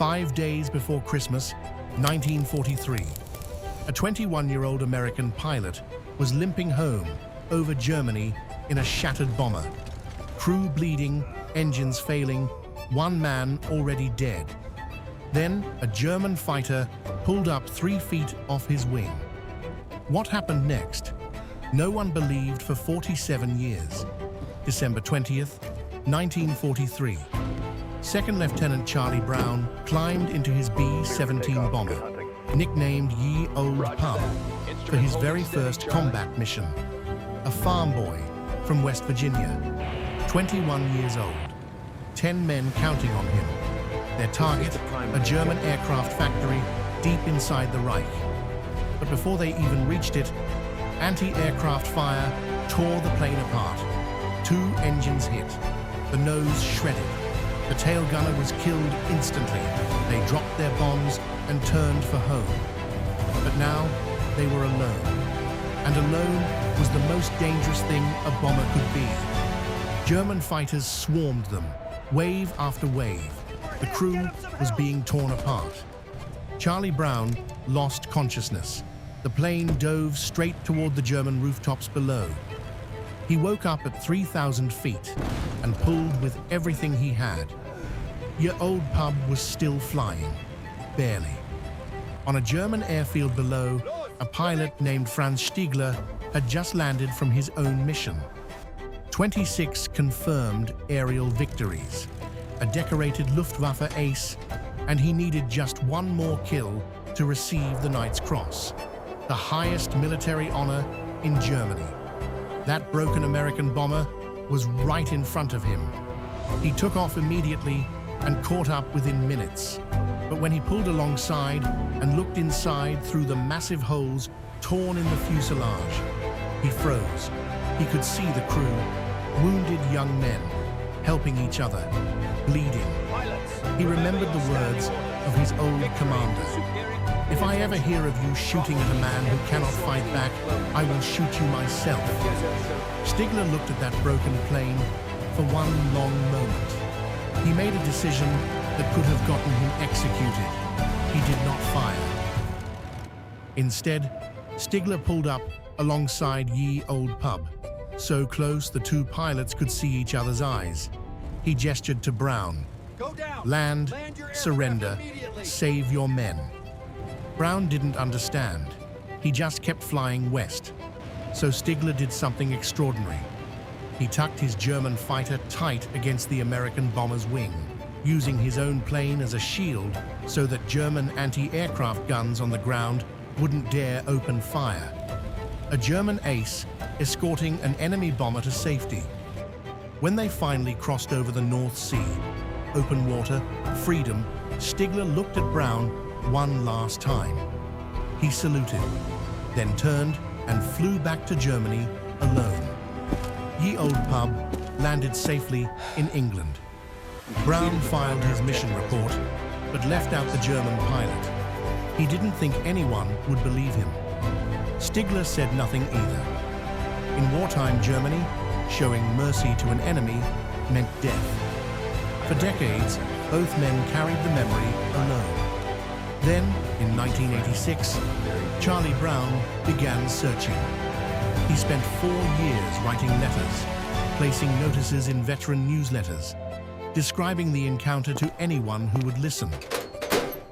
5 days before Christmas, 1943, a 21-year-old American pilot was limping home over Germany in a shattered bomber. Crew bleeding, engines failing, one man already dead. Then a German fighter pulled up 3 feet off his wing. What happened next? No one believed for 47 years. December 20th, 1943. Second Lieutenant Charlie Brown climbed into his B-17 bomber, nicknamed Ye Olde Pub, for his very first combat mission. A farm boy from West Virginia, 21 years old. 10 men counting on him. Their target, a German aircraft factory deep inside the Reich. But before they even reached it, anti-aircraft fire tore the plane apart. 2 engines hit, the nose shredded. The tail gunner was killed instantly. They dropped their bombs and turned for home. But now they were alone. And alone was the most dangerous thing a bomber could be. German fighters swarmed them, wave after wave. The crew was being torn apart. Charlie Brown lost consciousness. The plane dove straight toward the German rooftops below. He woke up at 3,000 feet and pulled with everything he had. Ye Olde Pub was still flying, barely. On a German airfield below, a pilot named Franz Stigler had just landed from his own mission. 26 confirmed aerial victories, a decorated Luftwaffe ace, and he needed just one more kill to receive the Knight's Cross, the highest military honor in Germany. That broken American bomber was right in front of him. He took off immediately and caught up within minutes. But when he pulled alongside and looked inside through the massive holes torn in the fuselage, he froze. He could see the crew, wounded young men, helping each other, bleeding. He remembered the words of his old commander. If I ever hear of you shooting at a man who cannot fight back, I will shoot you myself. Stigler looked at that broken plane for one long moment. He made a decision that could have gotten him executed. He did not fire. Instead, Stigler pulled up alongside Ye Olde Pub, so close the 2 pilots could see each other's eyes. He gestured to Brown. Land, surrender, save your men. Brown didn't understand. He just kept flying west. So Stigler did something extraordinary. He tucked his German fighter tight against the American bomber's wing, using his own plane as a shield so that German anti-aircraft guns on the ground wouldn't dare open fire. A German ace escorting an enemy bomber to safety. When they finally crossed over the North Sea, open water, freedom, Stigler looked at Brown one last time. He saluted, then turned and flew back to Germany alone. Ye Olde Pub landed safely in England. Brown filed his mission report, but left out the German pilot. He didn't think anyone would believe him. Stigler said nothing either. In wartime Germany, showing mercy to an enemy meant death. For decades, both men carried the memory alone. Then, in 1986, Charlie Brown began searching. He spent 4 years writing letters, placing notices in veteran newsletters, describing the encounter to anyone who would listen.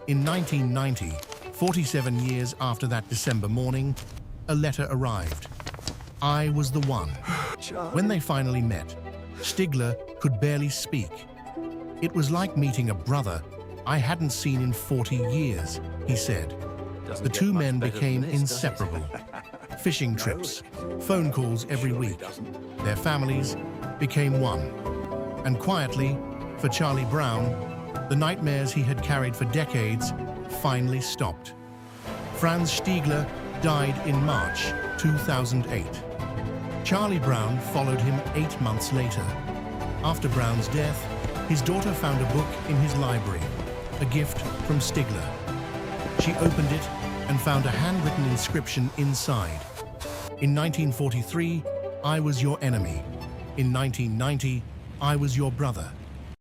In 1990, 47 years after that December morning, a letter arrived. I was the one. When they finally met, Stigler could barely speak. It was like meeting a brother I hadn't seen in 40 years, he said. The 2 men became inseparable. Fishing trips, phone calls every week. Their families became one. And quietly, for Charlie Brown, the nightmares he had carried for decades finally stopped. Franz Stigler died in March 2008. Charlie Brown followed him 8 months later. After Brown's death, his daughter found a book in his library, a gift from Stigler. She opened it and found a handwritten inscription inside. In 1943, I was your enemy. In 1990, I was your brother.